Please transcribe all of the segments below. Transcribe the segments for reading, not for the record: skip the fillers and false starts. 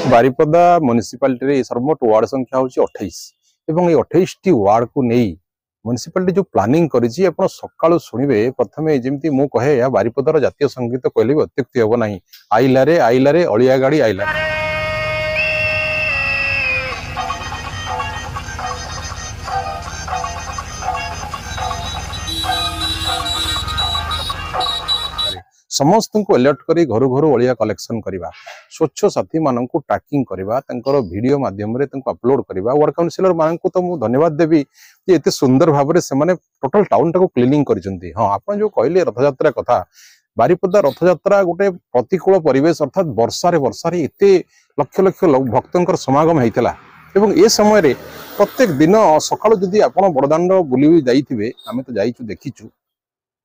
Baripada municipality सर्वमोट ward संख्या हूँ 28 एवं 28 टी वार्ड को नहीं म्युनिसिपालिटी जो प्लानिंग करिछि आपण सकाळु सुनिबे प्रथमे जेमती मु कहे या बारिपदार जातीय संगीत कहले भी अत्युक्ति हेबो नाही। आइलारे अलिया गाड़ी आइला समस्त को अलर्ट करी घर घर अलिया कलेक्शन करवा, स्वच्छ साथी मान को ट्रैकिंग करवा, वीडियो माध्यम रे अपलोड करवा। वार्ड काउंसिलर मान को तो मुझे धन्यवाद देवी जे एते सुंदर भाव से माने टोटल टाउन टाको क्लीनिंग करिसेंती। हां आपण जो कहले रथयात्रा कथा, बारिपदा रथयात्रा गोटे प्रतिकूल परिवेश अर्थात वर्षा रे एते लक्ष लक्ष भक्तंकर समागम हेइतला एवं ए समय रे प्रत्येक दिन सकाळ जदी आपण बड़दांड बुली जाइथिबे, आमे तो जाइछु देखिछु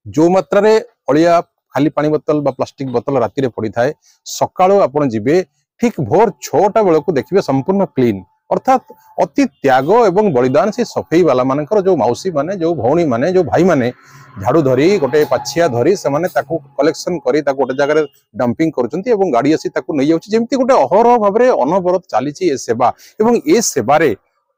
जो मात्रा रे अलिया खाली पानी बोतल बा प्लास्टिक बोतल राति रे पड़ी थाए, सकाळो आपण जिबे ठीक भोर 6टा बेल को देखिबे संपूर्ण क्लीन अर्थात अति त्याग एवं बलिदान से सफेई वाला मानकर जो मौसी माने जो भौणी माने जो भाई माने झाड़ू धरी गोटे पाछिया धरी से माने ताकू कलेक्शन करी ताकू गोटे जगह डंपिंग करचंती एवं गाड़ी आसी ताकू नै जाउची जेमती गोटे अहरह भाव रे अनवरत चालीची ए सेवा एवं ए सेवा रे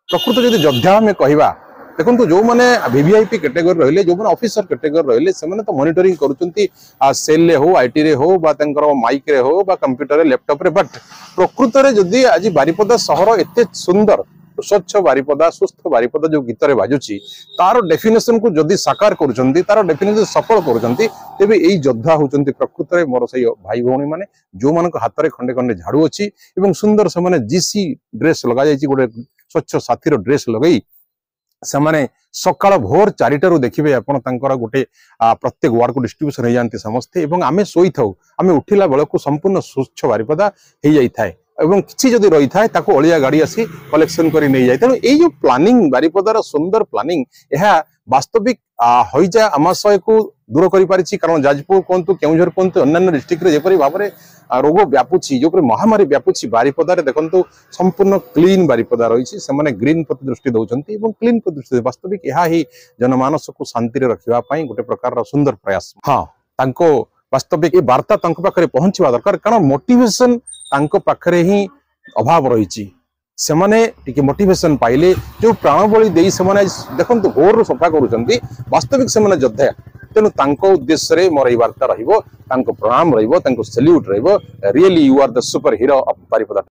प्रकृत जदि योद्धा में कहवा देखो जो मैंने वीवीआईपी कैटेगरी रहिले जो मैंने ऑफिसर कैटेगरी रहिले से माने तो मॉनिटरिंग करूचंती सेल रे हो आईटी रे हो बा तंकर माइक रे हो बा कंप्यूटर रे लैपटॉप रे। बट प्रकृत रे जदि आज बारिपदा शहर एते सुंदर स्वच्छ बारिपदा सुस्थ बारिपदा जो गीत रे बाजुची तार डेफिनेशन को जदि साकार करूचंती तार डेफिनेशन सफल करूचंती तेबे एई योद्धा होचंती प्रकृत रे मोर सही भाई भौणी माने जो मानक हाथ रे खंडे खंडे झाड़ू अछि एवं सुंदर से माने जीसी ड्रेस लगा जायछि गोटे स्वच्छ साथी रो ड्रेस लगई से माने सकाळ भोर 4टारू देखिबे आपण तांकर गोटे प्रत्येक वार्ड को डिस्ट्रीब्यूशन हो जाती समस्ते एवं आमे सोई थाउ आमे उठिला बेला को संपूर्ण स्वच्छ बारिपदा हो जाई थाए एवं किछि जदि रही थाए ताको अलिया गाड़ी आसी कलेक्शन करी नै जाय। तेणु एई जो प्लानिंग बारिपदार सुंदर प्लानिंग यह वास्तविक हईजा आमाशय को दूर करि पारिछि। कारण जाजपुर कोंतु केउझर कोंतु अन्य डिस्ट्रिक्ट रे जेपरि भाबरे रोग व्यापुछि जो महामारी व्यापुछि बारिपदार देखंतु संपूर्ण क्लीन बारिपदा रही से माने ग्रीन प्रति दृष्टि दउचंती एवं क्लीन प्रति दृष्टि वास्तविक यह ही जनमानस को शांति रे रखिबा पई गोटे प्रकार सुंदर प्रयास। हाँ तांको वास्तविक ये वार्ता तांको पाखरे पहुंचवा दरकार कारण मोटिवेशन तांको पाखरे ही अभाव रही से माने टिके मोटिवेशन पाइले जो प्राणबली देई से माने देखंतु भोर सफा करूचंती वास्तविक से माने योद्धा। तेणु तांको उद्देश्य रे मोर वार्ता रहिबो तांको प्रणाम रहिबो तांको सैल्यूट रहिबो। Really you are the super hero of Baripada.